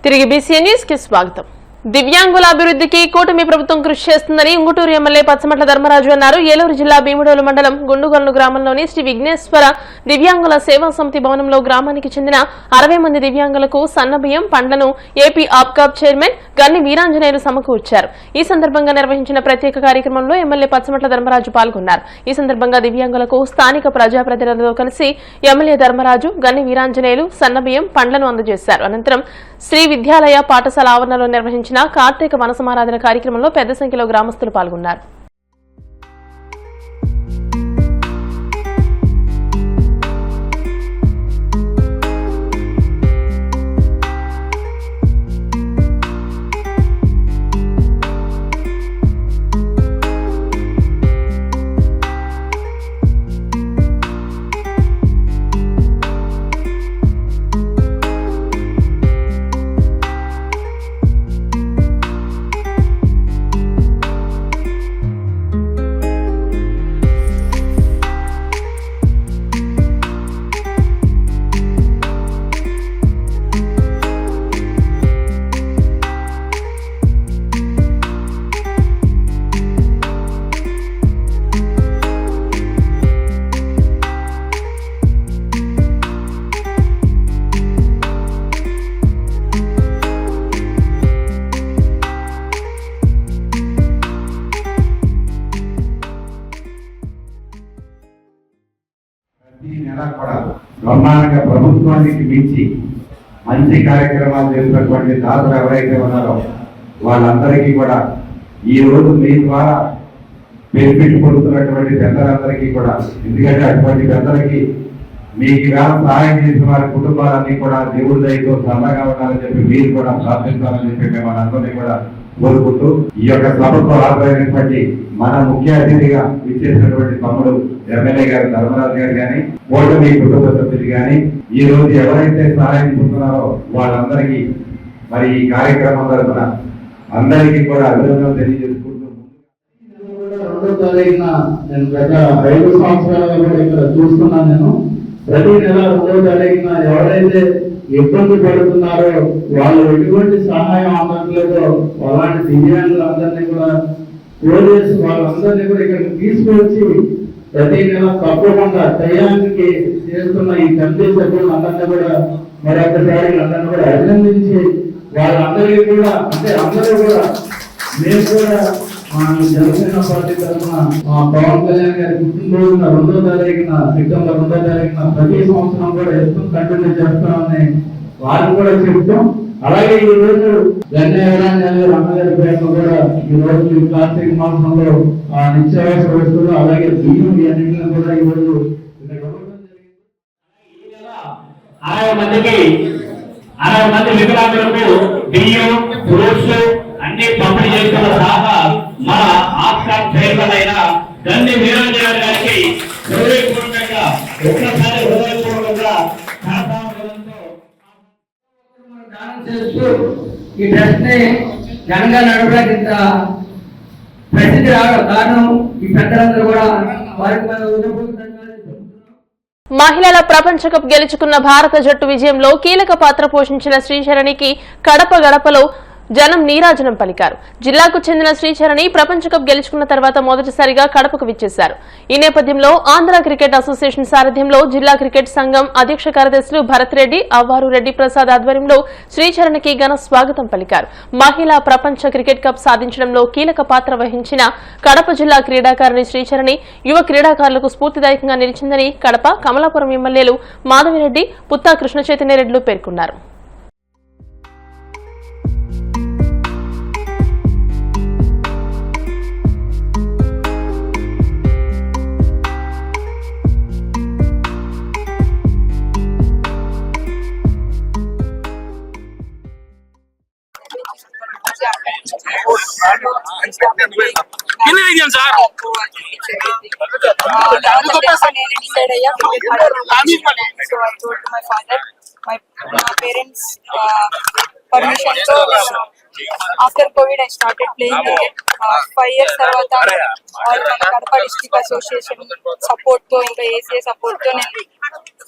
తిరిగి BCN news కి స్వాగతం. దివ్యాంగుల అభివృద్ధికి కూటమి ప్రభుత్వం కృషి చేస్తుందని ఉంగుటూరు ఎమ్మెల్యే పచ్చమట్ల ధర్మరాజు అన్నారు. ఏలూరు జిల్లా భీముడోలు మండలం గుండుగొల్లు గ్రామంలోని శ్రీ విఘ్నేశ్వర దివ్యాంగుల సేవా సమితి భవనంలో గ్రామానికి చెందిన 60 మంది దివ్యాంగులకు సన్నబియ్యం పండ్లను ఏపీ ఆప్కాబ్ చైర్మన్ గన్ని వీరాంజనేయులు సమకూర్చారు. ఈ సందర్భంగా నిర్వహించిన ప్రత్యేక కార్యక్రమంలో ఎమ్మెల్యే పచ్చమట్ల ధర్మరాజు పాల్గొన్నారు. ఈ సందర్భంగా దివ్యాంగులకు స్థానిక ప్రజాప్రతినిధులతో కలిసి ఎమ్మెల్యే ధర్మరాజు గన్ని వీరాంజనేయులు సన్నబియ్యం పండ్లను అందజేశారు. అనంతరం శ్రీ విద్యాలయ పాఠశాల ఆవరణలో నిర్వహించిన కార్తీక మనసమారాధన కార్యక్రమంలో పెద్ద సంఖ్యలో గ్రామస్తులు పాల్గొన్నారు. బ్రహ్మాండంగా ప్రభుత్వానికి మించి మంచి కార్యక్రమాలు చేసినటువంటి దాతలు ఎవరైతే ఉన్నారో వాళ్ళందరికీ కూడా ఈ రోజు మీ ద్వారా బెనిఫిట్ పొందుతున్నటువంటి పెద్దలందరికీ కూడా, ఎందుకంటే అటువంటి పెద్దలకి మీకు సహాయం చేసిన వారి కుటుంబాలన్నీ కూడా దేవుడి దయతో సరళంగా ఉండాలని చెప్పి మీరు కూడా ప్రార్థించాలని చెప్పి మేము మనందరినీ కూడా కోరుకుంటూ ఈ యొక్క సభకు హాజరైనటువంటి మన ముఖ్య అతిథిగా ఇచ్చేసినటువంటి తమ్ముడు ఎమ్మెల్యే గారు ధర్మరాజు గారు కానీ కూటమి కుటుంబ సభ్యులు కానీ ఈ రోజు ఎవరైతే సహాయం పొందుతున్నారో వాళ్ళందరికీ మరి ఈ కార్యక్రమం తరఫున అందరికీ కూడా అభినందనలు తెలియజేసుకుంటూ 2వ తారీఖున నేను గత 5 సంవత్సరాలుగా కూడా ఇక్కడ చూస్తున్నాను. నేను ప్రతి నెల 2వ తారీఖున ఎవరైతే ఇబ్బంది పడుతున్నారో వాళ్ళు ఎటువంటి సహాయం అందట్లేదో అలాంటి దివ్యాంగులందరినీ కూడా పోలీసు వాళ్ళందరినీ కూడా ఇక్కడికి తీసుకొచ్చి ప్రతి నెల తప్పకుండా టయానికి చేస్తున్న ఈ కమిటీ సభ్యులందరినీ కూడా మరొకసారి అందరినీ కూడా అభినందించి వాళ్ళందరికీ కూడా అంటే అందరూ కూడా మేము కూడా మా జనసేన పార్టీ తరఫున మా పవన్ కళ్యాణ్ గారి పుట్టినరోజున 2వ తారీఖున సెప్టెంబర్ 2వ తారీఖున ప్రతి సంవత్సరం కూడా ఎప్పుడు కంటిన్యూ చేస్తామని వారు కూడా చెప్తాం. అలాగే ఈ రోజు అన్నగారి పేరును కూడా ఈ రోజు కార్తీక మాసంలో నిత్యావసర వస్తువులు అలాగే బియ్యం అన్నింటినీ కూడా ఈ రోజు 60 మంది వికలాంగులకు బియ్యం ఫ్రూట్స్ అన్ని పంపిణీ చేస్తున్న సహా మన ఆప్కాబ్ చైర్మన్ అయిన గన్ని వీరాంజనేయులు గారికి హృదయపూర్వకంగా ఒక్కసారి హృదయపూర్వకంగా ఈ ట్రస్ట్ ని ఘనంగా నడపడానికి ఇంత ప్రసిద్ధి రావడం కారణం ఈ పెద్దలందరూ కూడా వారికి మహిళల ప్రపంచ కప్ గెలుచుకున్న భారత జట్టు విజయంలో కీలక పాత్ర పోషించిన శ్రీచరణికి కడప గడపలో జనం నీరాజనం పలికారు. జిల్లాకు చెందిన శ్రీచరణి ప్రపంచ కప్ గెలుచుకున్న తర్వాత మొదటిసారిగా కడపకు విచ్చేశారు. ఈ నేపథ్యంలో ఆంధ్ర క్రికెట్ అసోసియేషన్ సారథ్యంలో జిల్లా క్రికెట్ సంఘం అధ్యక్ష కార్యదర్శులు భరత్ రెడ్డి, అవ్వారు రెడ్డి ప్రసాద్ ఆధ్వర్యంలో శ్రీచరణికి ఘన స్వాగతం పలికారు. మహిళా ప్రపంచ క్రికెట్ కప్ సాధించడంలో కీలక పాత్ర వహించిన కడప జిల్లా క్రీడాకారిణి శ్రీచరణి యువ క్రీడాకారులకు స్ఫూర్తిదాయకంగా నిలిచిందని కడప, కమలాపురం ఎమ్మెల్యేలు మాధవిరెడ్డి, పుత్తా కృష్ణ చైతన్యరెడ్డిలు పేర్కొన్నారు. permission. So after COVID, I started playing cricket. 5 years tarvata all mana Kadapa district association support to inka ACA support to nenu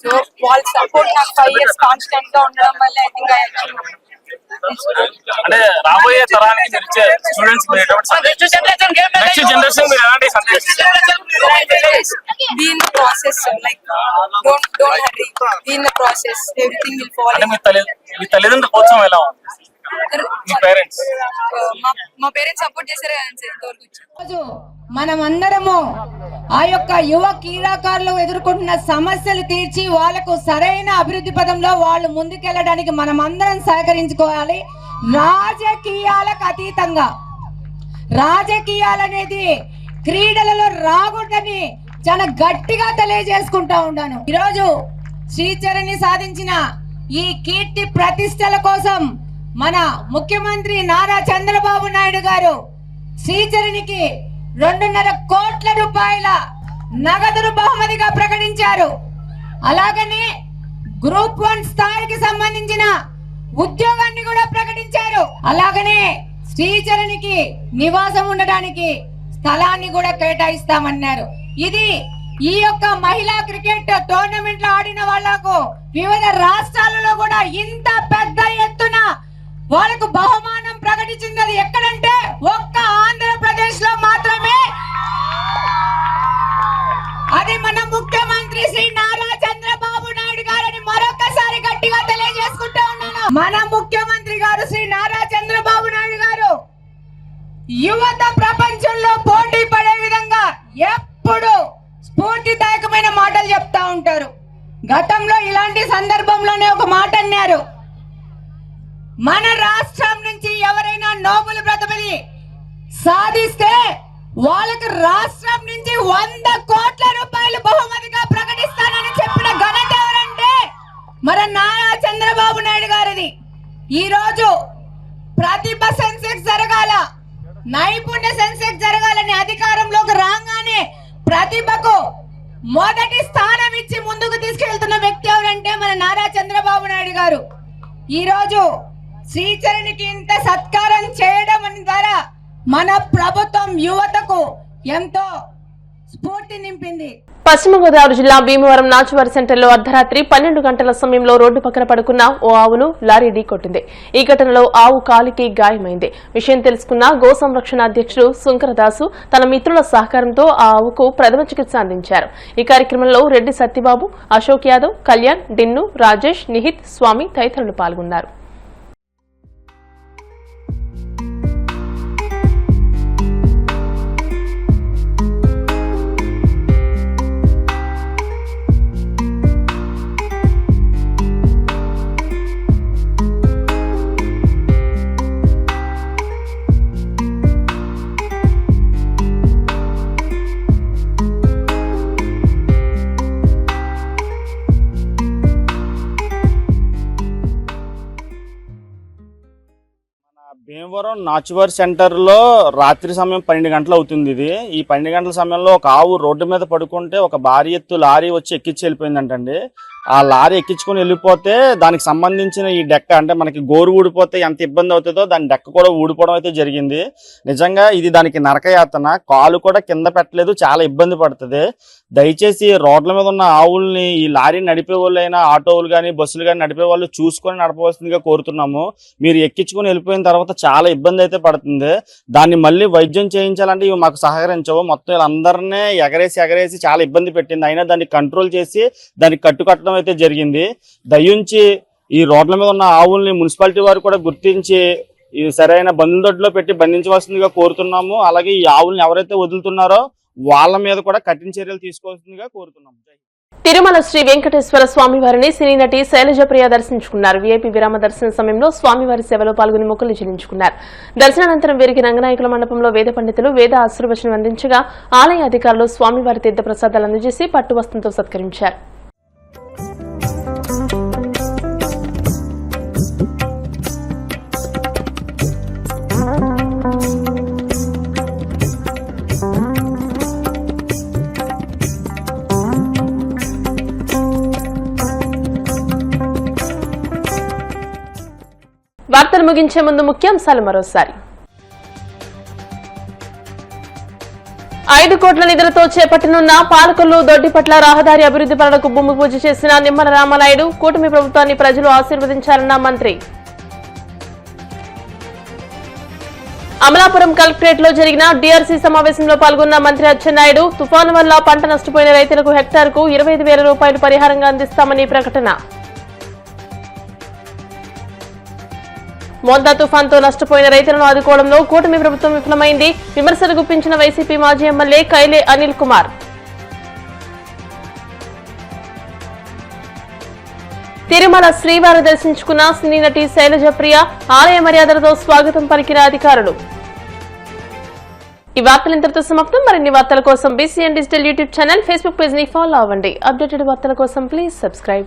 so wall support నాకు 5 years constant గా ఉండడం వల్ల I think I achieved అంటే రాబోయే తరానికి మీరు ఇచ్చే students మీరు ఎటువంటి నెక్స్ట్ జనరేషన్ మీరు ఎలాంటి be in the process, like don't hurry, be in the process, everything will fall అంటే in. మీ తల్లిదండ్రుల ప్రోత్సాహం ఎలా ఉంది? మీ పేరెంట్స్ మా పేరెంట్స్ సపోర్ట్ చేశారు కదా ఇంతవరకు. రోజు మనమందరము ఆ యొక్క యువ క్రీడాకారులు ఎదుర్కొంటున్న సమస్యలు తీర్చి వాళ్ళకు సరైన అభివృద్ధి పదంలో వాళ్ళు ముందుకెళ్ళడానికి మనమందరం సహకరించుకోవాలి. రాజకీయాలకు అతీతంగా రాజకీయాలనేది క్రీడలలో రాకూడదని చాలా గట్టిగా తెలియజేసుకుంటా ఉన్నాను. ఈరోజు శ్రీచరణి సాధించిన ఈ కీర్తి ప్రతిష్టల కోసం మన ముఖ్యమంత్రి నారా చంద్రబాబు నాయుడు గారు శ్రీచరణికి 2.5 కోట్ల రూపాయల నగదును బహుమతిగా ప్రకటించారు. అలాగనే గ్రూప్ 1 స్థాయికి సంబంధించిన ఉద్యోగాన్ని కూడా ప్రకటించారు. అలాగనే శ్రీచరణికి నివాసం ఉండడానికి స్థలాన్ని కూడా కేటాయిస్తామన్నారు. ఇది ఈ యొక్క మహిళా క్రికెట్ టోర్నమెంట్ లో ఆడిన వాళ్లకు వివిధ రాష్ట్రాలలో కూడా ఇంత పెద్ద ఎత్తున వాళ్ళకు బహుమానం ప్రకటించినది ఎక్కడంటే ఒక్క ఆంధ్రప్రదేశ్ లో మాత్రమే. అది మన ముఖ్యమంత్రి శ్రీ నారా చంద్రబాబు నాయుడు గారని మరొకసారి గట్టిగా తెలియజేసుకుంటూ ఉన్నాను. మన ముఖ్యమంత్రి గారు శ్రీ నారా చంద్రబాబు నాయుడు గారు యువత ప్రపంచంలో పోటీ పడే విధంగా ఎప్పుడు స్ఫూర్తిదాయకమైన మాటలు చెప్తా ఉంటారు. గతంలో ఇలాంటి సందర్భంలోనే ఒక మాట అన్నారు, మన రాష్ట్రం నుంచి ఎవరైనా నోబెల్ ప్రతిభని సాధిస్తే వాళ్ళకి రాష్ట్రం నుంచి 100 కోట్ల రూపాయలు బహుమతిగా ప్రకటిస్తానని చెప్పిన ఘనత ఎవరంటే మన నారా చంద్రబాబు నాయుడు గారిది. ఈ రోజు ప్రతిభ సెన్సెక్స్ జరగాల, నైపుణ్య సెన్సెక్స్ జరగాలని అధికారంలోకి రాగానే ప్రతిభకు మొదటి స్థానం ఇచ్చి ముందుకు తీసుకెళ్తున్న వ్యక్తి ఎవరంటే మన నారా చంద్రబాబు నాయుడు గారు. ఈ రోజు శ్రీచరణికి ఇంత సత్కారం చేయడం ద్వారా మన ప్రభుత్వం యువతకు ఎంతో స్ఫూర్తి నింపింది. పశ్చిమ గోదావరి జిల్లా భీమవరం నాచువారి సెంటర్లో అర్ధరాత్రి 12 గంటల సమయంలో రోడ్డు పక్కన పడుకున్న ఓ ఆవును లారీ ఢీకొట్టింది. ఈ ఘటనలో ఆవు కాలికి గాయమైంది. విషయం తెలుసుకున్న గో సంరక్షణ అధ్యక్షుడు శంకరదాసు తన మిత్రుల సహకారంతో ఆ ఆవుకు ప్రథమ చికిత్స అందించారు. ఈ కార్యక్రమంలో రెడ్డి సత్యబాబు, అశోక్ యాదవ్, కళ్యాణ్, డిన్ను, రాజేష్, నిహిత్, స్వామి తదితరులు పాల్గొన్నారు. భీమవరం నాచువారి సెంటర్లో రాత్రి సమయం 12 గంటలు అవుతుంది. ఈ 12 గంటల సమయంలో ఒక ఆవు రోడ్డు మీద పడుకుంటే ఒక భారీ ఎత్తు లారీ వచ్చి ఎక్కించి వెళ్ళిపోయిందంటండి. ఆ లారీ ఎక్కించుకొని వెళ్ళిపోతే దానికి సంబంధించిన ఈ డెక్క అంటే మనకి గోరు ఊడిపోతే ఎంత ఇబ్బంది అవుతుందో దాని డెక్క కూడా ఊడిపోవడం అయితే జరిగింది. నిజంగా ఇది దానికి నరకయాతన, కాలు కూడా కింద పెట్టలేదు, చాలా ఇబ్బంది పడుతుంది. దయచేసి రోడ్ల మీద ఉన్న ఆవుల్ని ఈ లారీ నడిపే వాళ్ళైనా ఆటోలు కానీ బస్సులు కానీ నడిపే వాళ్ళు చూసుకొని నడపవలసిందిగా కోరుతున్నాము. మీరు ఎక్కించుకొని వెళ్ళిపోయిన తర్వాత చాలా ఇబ్బంది అయితే పడుతుంది. దాన్ని మళ్ళీ వైద్యం చేయించాలంటే ఇవి మాకు సహకరించవు. మొత్తం వీళ్ళందరినీ ఎగరేసి చాలా ఇబ్బంది పెట్టింది. అయినా దాన్ని కంట్రోల్ చేసి దాన్ని కట్టుకట్టడం అయితే జరిగింది. దయించి ఈ రోడ్ల మీద ఉన్న ఆవుల్ని మున్సిపాలిటీ వారు కూడా గుర్తించి ఈ సరైన బంధుదొడ్లో పెట్టి బంధించవలసిందిగా కోరుతున్నాము. అలాగే ఈ ఆవుల్ని ఎవరైతే వదులుతున్నారో వాళ్ళ మీద కూడా కఠిన చర్యలు తీసుకోవాల్సిందిగా కోరుతున్నాము. తిరుమల శ్రీ వెంకటేశ్వర స్వామివారిని సినీ నటి శైలజప్రియ దర్శించుకున్నారు. వీఐపీ విరామ దర్శన సమయంలో స్వామివారి సేవలో పాల్గొని మొక్కులు చెల్లించుకున్నారు. దర్శనానంతరం వీరికి రంగనాయకుల మండపంలో వేద పండితులు వేద ఆశీర్వచనం అందించగా ఆలయ అధికారులు స్వామివారి తీర్థ ప్రసాదాలు అందజేసి పట్టువస్త్రంతో సత్కరించారు. వార్తలు ముగించే ముందు ముఖ్యాంశాలు మరోసారి. 5 కోట్ల నిధులతో చేపట్టనున్న పాలకొల్లు దొడ్డిపట్ల రహదారి అభివృద్ధి పనులకు భూమి పూజ చేసిన నిమ్మల రామనాయుడు. కూటమి ప్రభుత్వాన్ని ప్రజలు ఆశీర్వదించారన్న మంత్రి. అమలాపురం కలెక్టరేట్ లో జరిగిన డిఆర్సీ సమావేశంలో పాల్గొన్న మంత్రి అచ్చెన్నాయుడు తుఫాను వల్ల పంట నష్టపోయిన రైతులకు హెక్టార్కు 25,000 రూపాయలు పరిహారంగా అందిస్తామని ప్రకటన. మోంతా తుఫాన్తో నష్టపోయిన రైతులను ఆదుకోవడంలో కూటమి ప్రభుత్వం విఫలమైంది. విమర్శలు గుప్పించిన వైసీపీ మాజీ ఎమ్మెల్యే కైలే అనిల్ కుమార్. తిరుమల శ్రీవారి దర్శించుకున్న సినీ నటి శైలజప్రియ ఆలయ మర్యాదలతో స్వాగతం పలికిన అధికారులు. ఈ వార్తలు ఇంతటితో సమాప్తం. మరిన్ని వార్తల కోసం BCN digital YouTube channel, Facebook page ని ఫాలో అవ్వండి. అప్డేటెడ్ వార్తల కోసం ప్లీజ్ సబ్స్క్రైబ్.